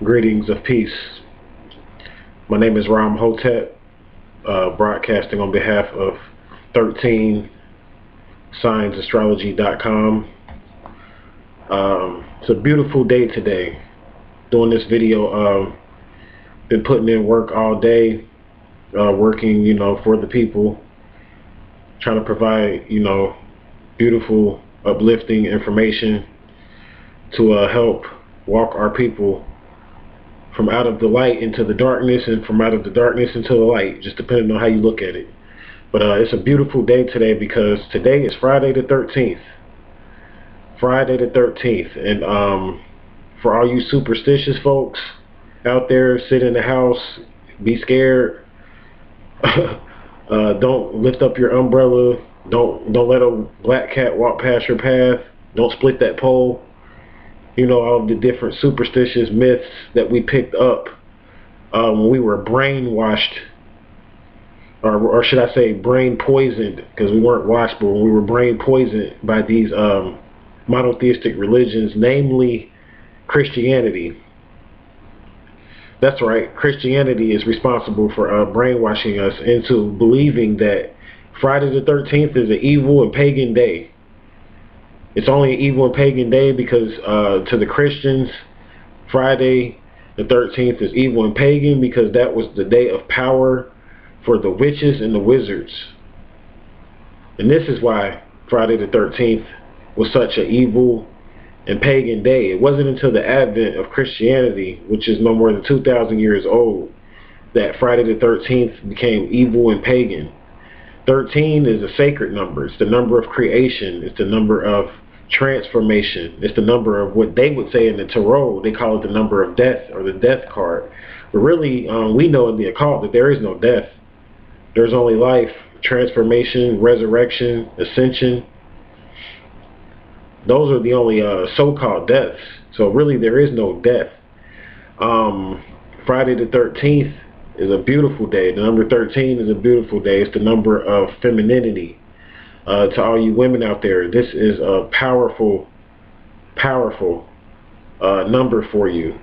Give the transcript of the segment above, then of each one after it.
Greetings of peace. My name is Ra Imhotep, broadcasting on behalf of 13signsastrology.com. It's a beautiful day today. Doing this video, been putting in work all day, working, for the people, trying to provide, beautiful, uplifting information to help walk our people from out of the light into the darkness, and from out of the darkness into the light, just depending on how you look at it. But it's a beautiful day today because today is Friday the 13th. Friday the 13th. And for all you superstitious folks out there, sit in the house, be scared. Don't lift up your umbrella. Don't let a black cat walk past your path. Don't split that pole. All the different superstitious myths that we picked up when we were brainwashed, or should I say brain poisoned, because we weren't washed, but when we were brain poisoned by these monotheistic religions, namely Christianity. That's right, Christianity is responsible for brainwashing us into believing that Friday the 13th is an evil and pagan day. It's only an evil and pagan day because to the Christians, Friday the 13th is evil and pagan because that was the day of power for the witches and the wizards. And this is why Friday the 13th was such an evil and pagan day. It wasn't until the advent of Christianity, which is no more than 2,000 years old, that Friday the 13th became evil and pagan. 13 is a sacred number. It's the number of creation. It's the number of transformation. It's the number of what they would say in the tarot. They call it the number of death, or the death card. But really, we know in the occult that there is no death. There's only life, transformation, resurrection, ascension. Those are the only so-called deaths. So really, there is no death. Friday the 13th is a beautiful day. The number 13 is a beautiful day. It's the number of femininity. To all you women out there, this is a powerful, powerful number for you.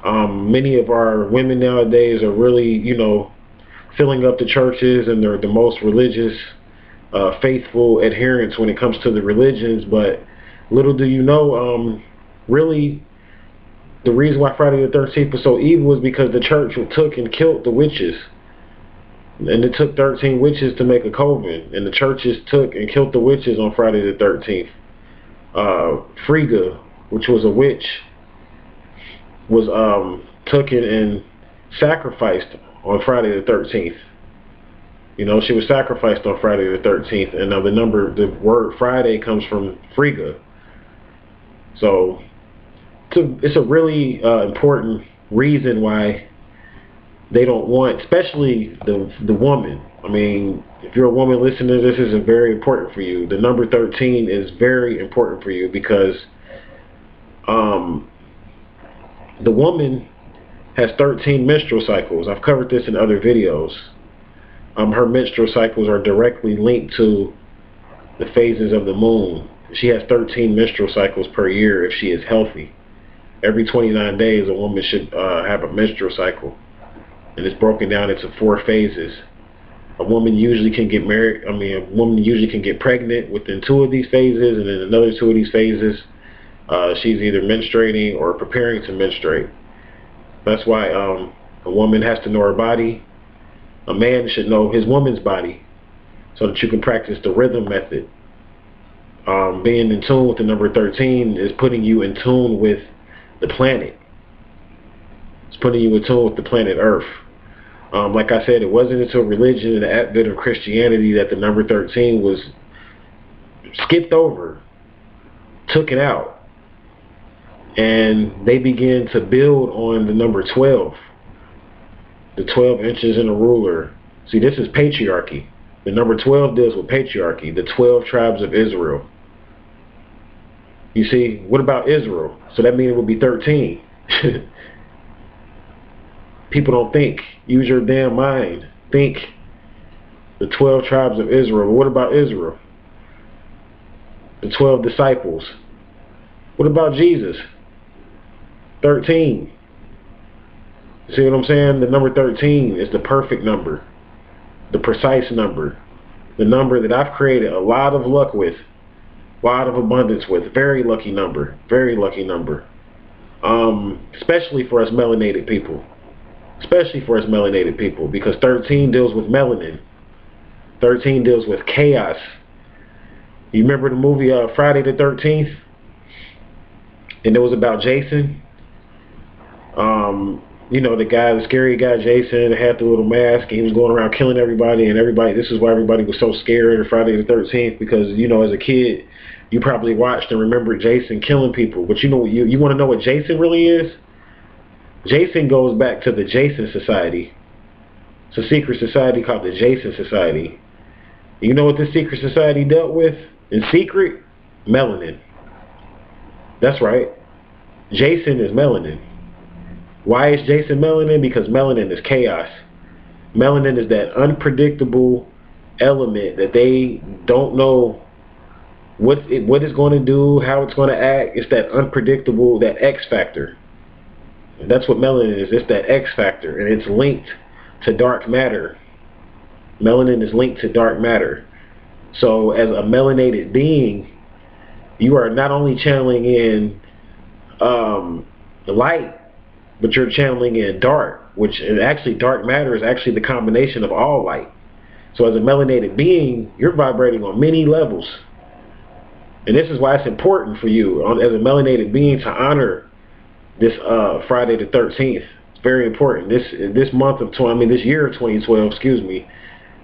Many of our women nowadays are really, filling up the churches, and they're the most religious, faithful adherents when it comes to the religions. But little do you know, really, the reason why Friday the 13th was so evil is because the church took and killed the witches. And it took 13 witches to make a coven. And the churches took and killed the witches on Friday the 13th. Frigga, which was a witch, was taken and sacrificed on Friday the 13th. She was sacrificed on Friday the 13th. And the word Friday comes from Frigga. So it's a really important reason why they don't want, especially the woman. I mean, if you're a woman listening to this, is very important for you. The number 13 is very important for you because the woman has 13 menstrual cycles. I've covered this in other videos. Her menstrual cycles are directly linked to the phases of the moon. She has 13 menstrual cycles per year if she is healthy. Every 29 days, a woman should have a menstrual cycle. And it's broken down into 4 phases. A woman usually can get married. A woman usually can get pregnant within 2 of these phases, and then another 2 of these phases, she's either menstruating or preparing to menstruate. That's why a woman has to know her body. A man should know his woman's body, so that you can practice the rhythm method. Being in tune with the number 13 is putting you in tune with the planet. It's putting you in tune with the planet Earth. Like I said, it wasn't until religion and the advent of Christianity that the number 13 was skipped over, took it out, and they began to build on the number 12. The 12 inches in a ruler. See, this is patriarchy. The number 12 deals with patriarchy, the 12 tribes of Israel. You see, what about Israel? So that means it would be 13. People don't think. Use your damn mind. Think. The 12 tribes of Israel. But what about Israel? The 12 disciples. What about Jesus? 13. See what I'm saying? The number 13 is the perfect number, the precise number, the number that I've created a lot of luck with, a lot of abundance with. Very lucky number, very lucky number. Especially for us melanated people. Especially for us melanated people, because 13 deals with melanin. 13 deals with chaos. You remember the movie Friday the 13th? And it was about Jason. You know, the guy, the scary guy, Jason, had the little mask, and he was going around killing everybody, and everybody, this is why everybody was so scared of Friday the 13th, because, you know, as a kid, you probably watched and remembered Jason killing people. But you know, you want to know what Jason really is? Jason goes back to the Jason Society. It's a secret society called the Jason Society. You know what this secret society dealt with? In secret, melanin. That's right. Jason is melanin. Why is Jason melanin? Because melanin is chaos. Melanin is that unpredictable element that they don't know what it's going to do, how it's going to act. It's that unpredictable, that X factor. And that's what melanin is. It's that X factor, and it's linked to dark matter. Melanin is linked to dark matter. So as a melanated being, you are not only channeling in the light, but you're channeling in dark, which is actually dark matter is actually the combination of all light. So as a melanated being, you're vibrating on many levels. And this is why it's important for you as a melanated being to honor this Friday the 13th. It's very important. This month of this year of 2012, excuse me,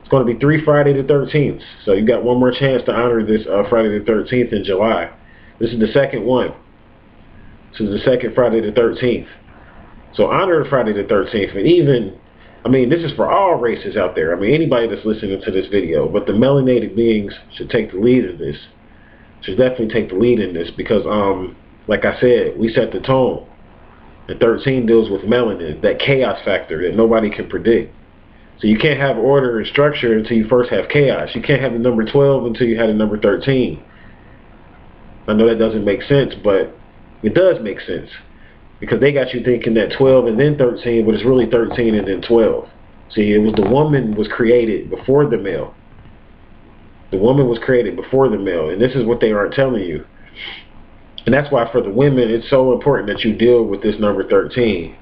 it's going to be 3 Friday the 13th. So you got one more chance to honor this Friday the 13th in July. This is the second one. This is the second Friday the 13th. So honor Friday the 13th. And even, this is for all races out there. Anybody that's listening to this video. But the melanated beings should take the lead in this. Should definitely take the lead in this. Because, like I said, we set the tone. The 13 deals with melanin, that chaos factor that nobody can predict. So you can't have order and structure until you first have chaos. You can't have the number 12 until you have the number 13. I know that doesn't make sense, but it does make sense. Because they got you thinking that 12 and then 13, but it's really 13 and then 12. See, it was the woman was created before the male. The woman was created before the male, and this is what they aren't telling you. And that's why for the women, it's so important that you deal with this number 13.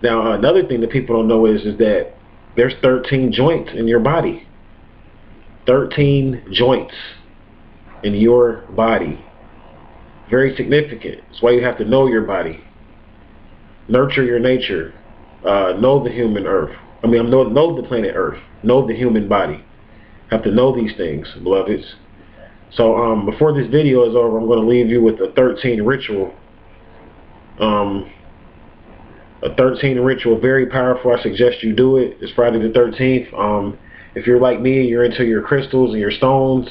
Now, another thing that people don't know is that there's 13 joints in your body. 13 joints in your body. Very significant. That's why you have to know your body. Nurture your nature. Know the human earth. Know the planet Earth. Know the human body. Have to know these things, beloveds. So before this video is over, I'm going to leave you with a 13 ritual. A 13 ritual, very powerful. I suggest you do it. It's Friday the 13th. If you're like me, you're into your crystals and your stones.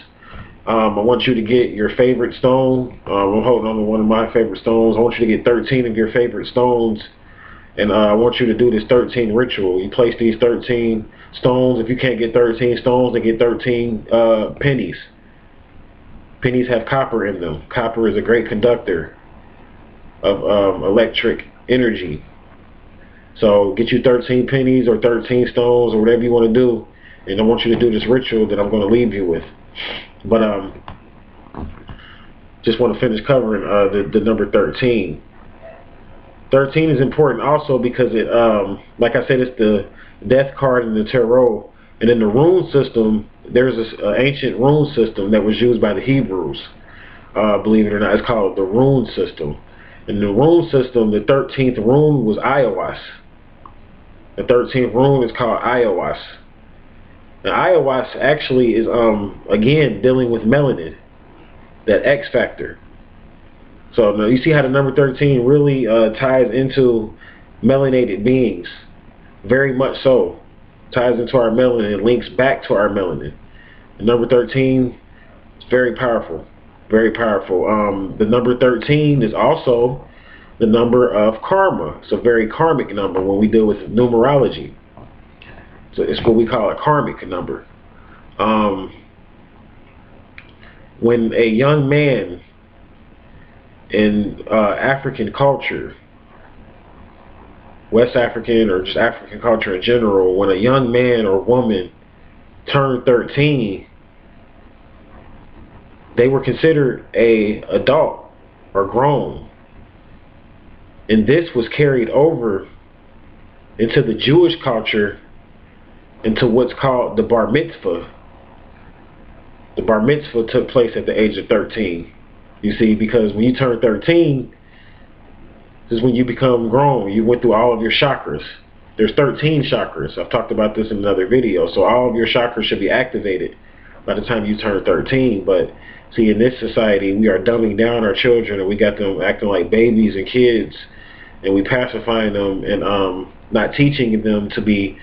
I want you to get your favorite stone. I'm holding on to one of my favorite stones. I want you to get 13 of your favorite stones. And I want you to do this 13 ritual. You place these 13 stones. If you can't get 13 stones, then get 13 pennies. Pennies have copper in them. Copper is a great conductor of electric energy. So get you 13 pennies or 13 stones or whatever you want to do. And I want you to do this ritual that I'm going to leave you with. But just want to finish covering the number 13. 13 is important also because it, like I said, it's the death card in the tarot. And in the rune system, there's this ancient rune system that was used by the Hebrews. Believe it or not, it's called the rune system. In the rune system, the 13th rune was Iowas. The 13th rune is called Iowas. Now, Iowas actually is, again, dealing with melanin, that X factor. So now you see how the number 13 really ties into melanated beings. Very much so. Ties into our melanin, links back to our melanin. The number 13 is very powerful. Very powerful. The number 13 is also the number of karma. It's a very karmic number when we deal with numerology. So it's what we call a karmic number. When a young man in African culture West African or just African culture in general, when a young man or woman turned 13, they were considered a adult or grown. And this was carried over into the Jewish culture, into what's called the bar mitzvah. The bar mitzvah took place at the age of 13. You see, because when you turn 13, this is when you become grown. You went through all of your chakras. There's 13 chakras. I've talked about this in another video. So all of your chakras should be activated by the time you turn 13. But see, in this society, we are dumbing down our children, and we got them acting like babies and kids, and we pacifying them and not teaching them to be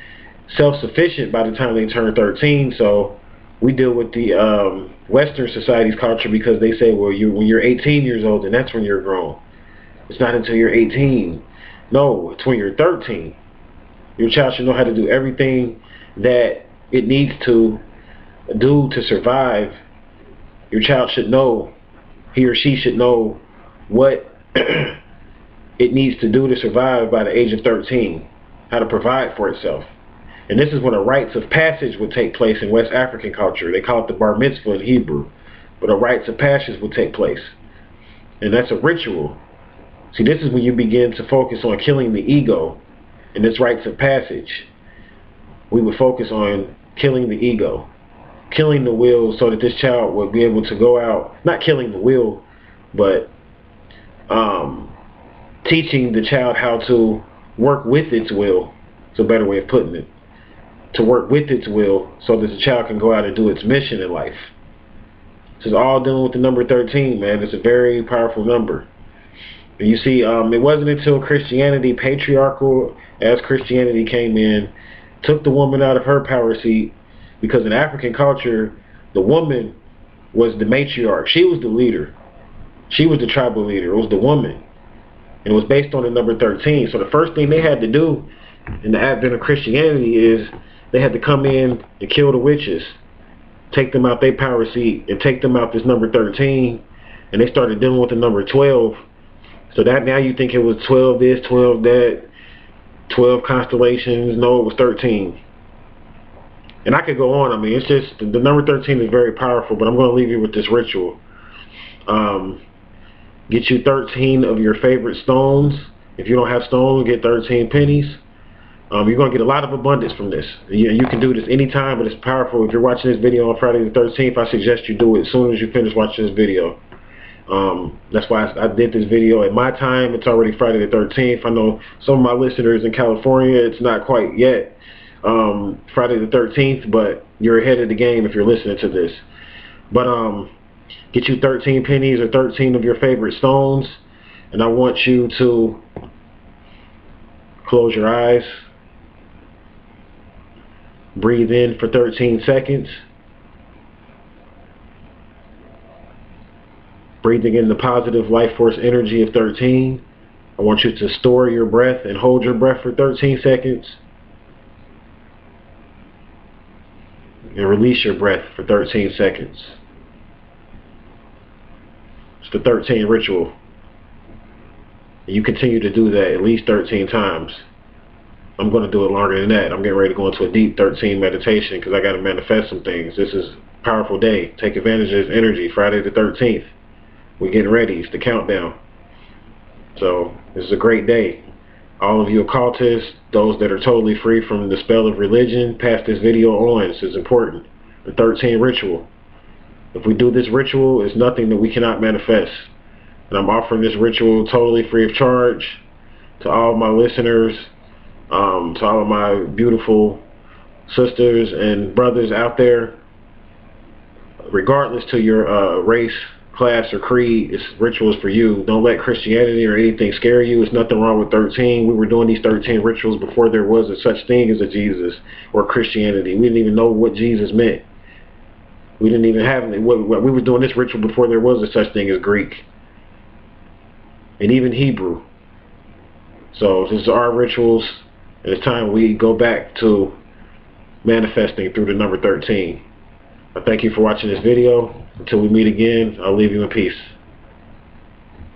self-sufficient by the time they turn 13. So we deal with the Western society's culture, because they say, well, when you're 18 years old, and that's when you're grown. It's not until you're 18. No, it's when you're 13. Your child should know how to do everything that it needs to do to survive. Your child should know, he or she should know what it needs to do to survive by the age of 13, how to provide for itself. And this is when a rites of passage would take place in West African culture. They call it the bar mitzvah in Hebrew. But a rites of passage would take place. And that's a ritual. See, this is when you begin to focus on killing the ego. In this rites of passage, we would focus on killing the ego, killing the will, so that this child would be able to go out, not killing the will, but teaching the child how to work with its will. It's a better way of putting it. To work with its will, so that the child can go out and do its mission in life. This is all dealing with the number 13, man. It's a very powerful number. And you see, it wasn't until Christianity, patriarchal as Christianity came in, took the woman out of her power seat, because in African culture, the woman was the matriarch. She was the leader. She was the tribal leader. It was the woman. And it was based on the number 13. So the first thing they had to do in the advent of Christianity is they had to come in and kill the witches, take them out their power seat, and take them out this number 13. And they started dealing with the number 12. So that now you think it was 12 this, 12 that, 12 constellations. No, it was 13. And I could go on. I mean, it's just, the number 13 is very powerful, but I'm going to leave you with this ritual. Get you 13 of your favorite stones. If you don't have stones, get 13 pennies. You're going to get a lot of abundance from this. You can do this anytime, but it's powerful. If you're watching this video on Friday the 13th, I suggest you do it as soon as you finish watching this video. That's why I did this video at my time. It's already Friday the 13th. I know some of my listeners in California, it's not quite yet Friday the 13th, but you're ahead of the game if you're listening to this. But get you 13 pennies or 13 of your favorite stones, and I want you to close your eyes, breathe in for 13 seconds, breathing in the positive life force energy of 13. I want you to store your breath and hold your breath for 13 seconds. And release your breath for 13 seconds. It's the 13 ritual. And you continue to do that at least 13 times. I'm going to do it longer than that. I'm getting ready to go into a deep 13 meditation, because I got to manifest some things. This is a powerful day. Take advantage of this energy. Friday the 13th. We're getting ready. It's the countdown. So this is a great day. All of you occultists, those that are totally free from the spell of religion, pass this video on. This is important. The 13 ritual. If we do this ritual, it's nothing that we cannot manifest. And I'm offering this ritual totally free of charge to all of my listeners, to all of my beautiful sisters and brothers out there, regardless to your race, class, or creed. This ritual is for you. Don't let Christianity or anything scare you. There's nothing wrong with 13. We were doing these 13 rituals before there was a such thing as a Jesus or Christianity. We didn't even know what Jesus meant. We didn't even have it. We were doing this ritual before there was a such thing as Greek and even Hebrew. So this is our rituals, and it's time we go back to manifesting through the number 13. I thank you for watching this video. Until we meet again, I'll leave you in peace.